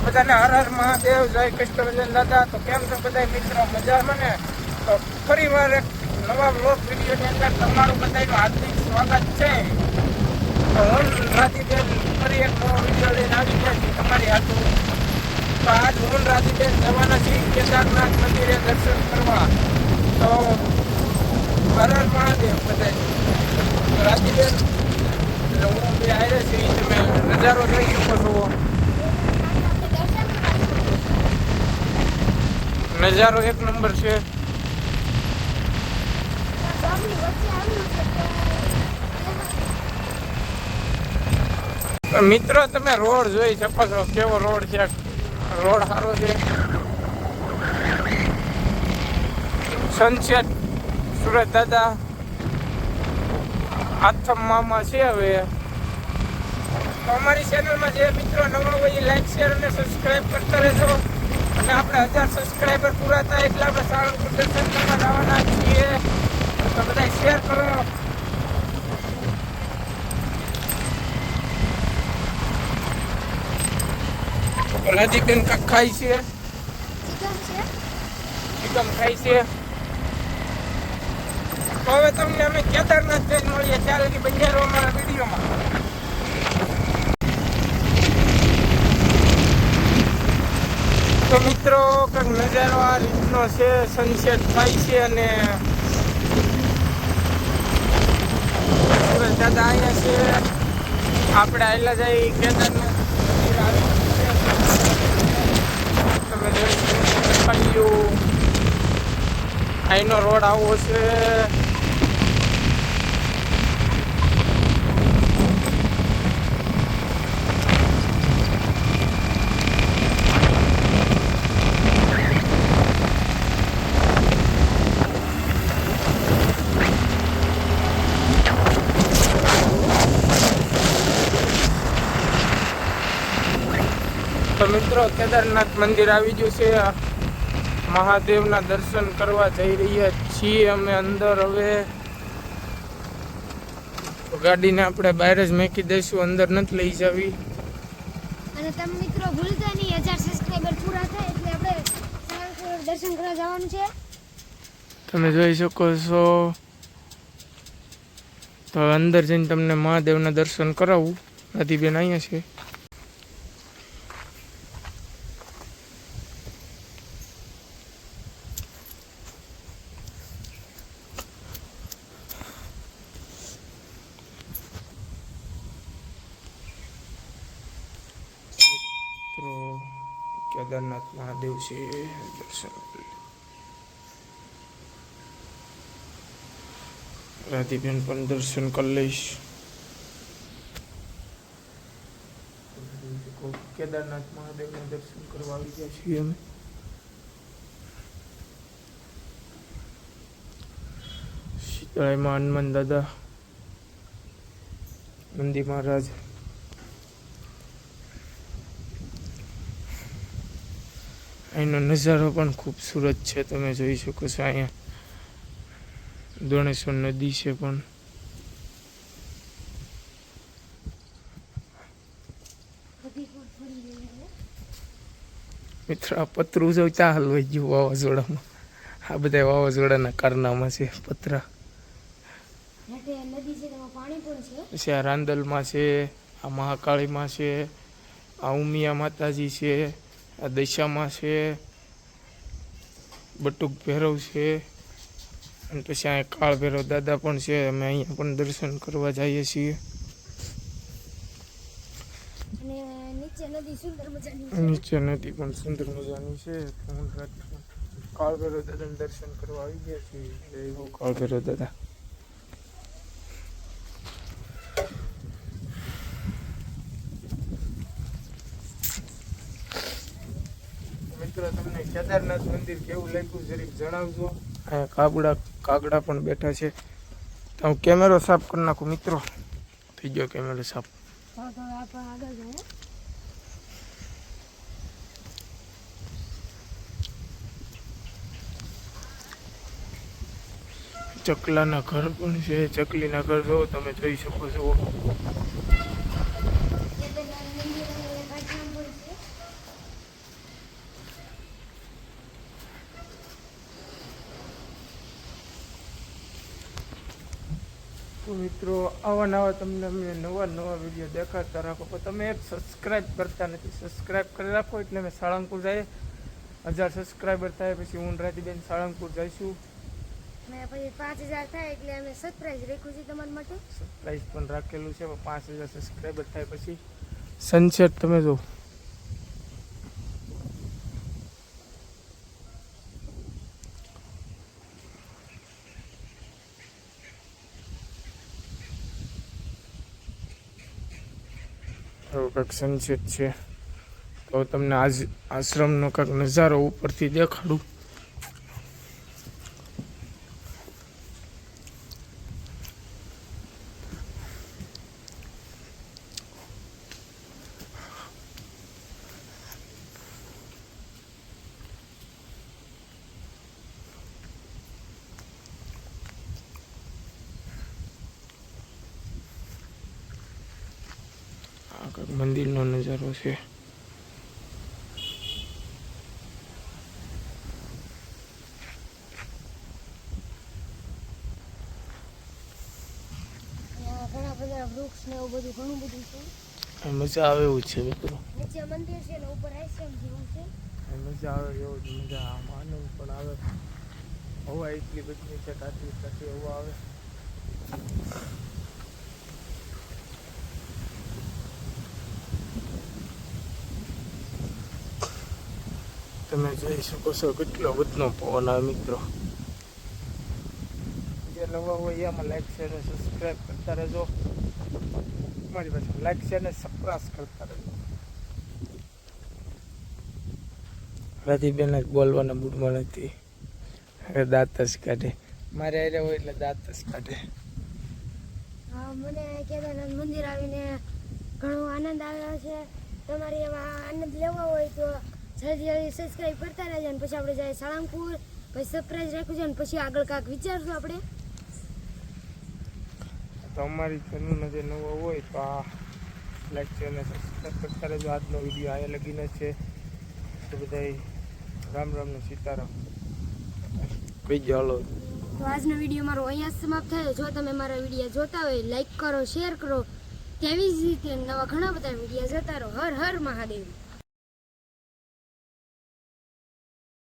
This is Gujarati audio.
બધાને હર હર મહાદેવ, જય કૃષ્ણ દાદા. તો કેમ છો બધા મિત્રો? મજામાં ને? તો ફરી વાર એક નવા વ્લોગ વિડીયોની અંદર તમારું બધાનું હાર્દિક સ્વાગત છે. તો હું રાધીબેન ફરી એક નવો વિડીયો લઈને આવી ગયા છું તમારી હાથું. તો આજ હું રાધીબેન જવાના છીએ કેદારનાથ મંદિરે દર્શન કરવા. તો હર હર મહાદેવ બધા. રાધીબેન હું બે આવ્યા છીએ, તમે નજારો જોઈ શકો છો. નજારો એક નંબર છે મિત્રો. તમે રોડ જોઈ શકો છો, કેવો રોડ છે. રોડ સારો છે. સનસેટ સુરત દાદા આથમમાં છે. હવે તો અમારી ચેનલમાં જે મિત્રો નવા હોય એ લાઈક, શેર અને સબસ્ક્રાઈબ કરતા રહેજો. અને આપણે 1000 સબસ્ક્રાઈબર પૂરા થાય એટલે આપણે સાળંગપુર દર્શન કરવા જવાના છીએ. તો બધા શેર કરો. રાધીબેન કાંક ખાય છે, ચિકન ખાય છે. તો હવે તમને અમે કેદારનાથ જઈને મળીએ. ત્યારે કે બંજારો અમારા વિડીયોમાં. તો મિત્રો કંઈક નજારો આ રીતનો છે. સનસેટ થાય છે અને દાદા અહીંયા છે. આપણે આવેલા જાય કેદારનાથ તમે જોઈ અહીંનો રોડ આવો છે. તો મિત્રો કેદારનાથ મંદિર આવી ગયું છે. મહાદેવના દર્શન કરવા જઈ રહ્યા છીએ અમે અંદર. હવે ગાડીને આપણે બહાર જ મૂકી દઈશું, અંદર નથી લઈ જવી. અને તમે મિત્રો ભૂલતા નહીં, 1000 સબસ્ક્રાઇબર પૂરા થાય એટલે આપણે સાળંગપુર દર્શન કરવા જવાનું છે. તમે જોઈ શકો છો. તો અંદર જઈને તમને મહાદેવના દર્શન કરાવું. રાધીબેન અહીંયા છે. કેદારનાથ મહાદેવ છે, દર્શન રાધીબેન પણ દર્શન કરી લઈશ. કેદારનાથ મહાદેવના દર્શન કરવા આવી ગયા છીએ અમે. શીતળાઈમાં હનુમાન દાદા, નંદી મહારાજ, અહીંનો નજારો પણ ખૂબસૂરત છે. તમે જોઈ શકો છો. અહીંયા દોણેશ્વર નદી છે પણ. મિત્ર આ પતરું જો ચાલ હોય ગયું વાવાઝોડામાં. આ બધા વાવાઝોડાના કારનામાં છે પતરા. પછી આ રાંદલમાં છે, આ મહાકાળીમાં છે, આ ઉમિયા માતાજી છે, આ દશામાં છે, બટુક ભૈરવ છે, અને પછી અહીંયા કાળ ભૈરવ દાદા પણ છે. અમે અહીંયા પણ દર્શન કરવા જઈએ છીએ. નીચે નદી પણ સુંદર મજાની છે. કાળ ભૈરવ દાદાને દર્શન કરવા આવી ગયા છીએ. જય હો કાળ ભૈરવ દાદા. મિત્રો તમને કેદારનાથ મંદિર કેવું લાગ્યું જરીક જણાવજો. અહીંયા કાગડા પણ બેઠા છે. તો હું કેમેરો સાફ કરી નાખું મિત્રો. થઈ ગયો કેમેરો સાફ. ચકલાના ઘર પણ છે. ચકલીના ઘર જો તમે જોઈ શકો છો. તો મિત્રો આવા નવા તમને અમે નવા વિડીયો દેખાડતા રાખો પણ તમે એક સબસ્ક્રાઈબ કરતા નથી. સબસ્ક્રાઈબ કરી રાખો એટલે અમે સાળંગપુર જઈએ. 1000 સબસ્ક્રાઈબર થાય પછી હું રાતીબેન સાળંગપુર જઈશું. અને પછી 5000 થાય એટલે અમે સરપ્રાઈઝ રાખ્યું છે તમારા માટે. સરપ્રાઈઝ પણ રાખેલું છે. 5000 સબસ્ક્રાઈબર થાય પછી સનસેટ તમે જો. કંઈક સનસેટ છે તો તમને આજ આશ્રમનો કંઈક નજારો ઉપરથી દેખાડું. આ કંઈક મંદિરનો નજારો છે. ઘણા બધા વૃક્ષ ને એવું બધું ઘણું બધું છે. મજા આવે એવું છે મિત્રો. નીચે મંદિર છે ને ઉપર આશ્રમ જેવું છે. મજા આવે એવું જ મજા આનંદ પણ આવે. હવા એટલી બધી છે કાઢી હવા આવે. તમે જોઈ શકો છો કેટલો બધો પવન આવે મિત્રો. જે નવા હોય એમાં લાઈક શેર અને સબસ્ક્રાઈબ કરતા રહેજો. મારી પાસે લાઈક શેર અને સબસ્ક્રાઈબ કરતા રહેજો. રાતીબેન જ બોલવાના મૂડમાં નથી. હવે દાંત જ કાઢે. મારે આરે હોય એટલે દાંત જ કાઢે. હા, મને કેદારનાથ મંદિર આવીને ઘણો આનંદ આવ્યો છે. તમારે એવા આનંદ લેવો હોય તો જલ્દી સબસ્ક્રાઈબ કરતા રહેજો. અને પછી આપણે જાય સાળંગપુર, પછી સરપ્રાઈઝ રાખ્યું છે અને પછી આગળ કાંઈક વિચારશું આપણે. તો અમારી ચેનલમાં જે નવો હોય તો આ લાઈક છે અને સબસ્ક્રાઈબ કરતા રહેજો. આજનો વિડીયો અહીંયા લગીને છે. તો બધા રામ રામ ને સીતારામ. બીજો હાલો. તો આજનો વિડીયો મારો અહીંયા સમાપ્ત થયો. જો તમે મારા વિડીયો જોતા હોય લાઈક કરો, શેર કરો. તેવી જ રીતે નવા ઘણા બધા વિડીયો જોતા રહો. હર હર મહાદેવ.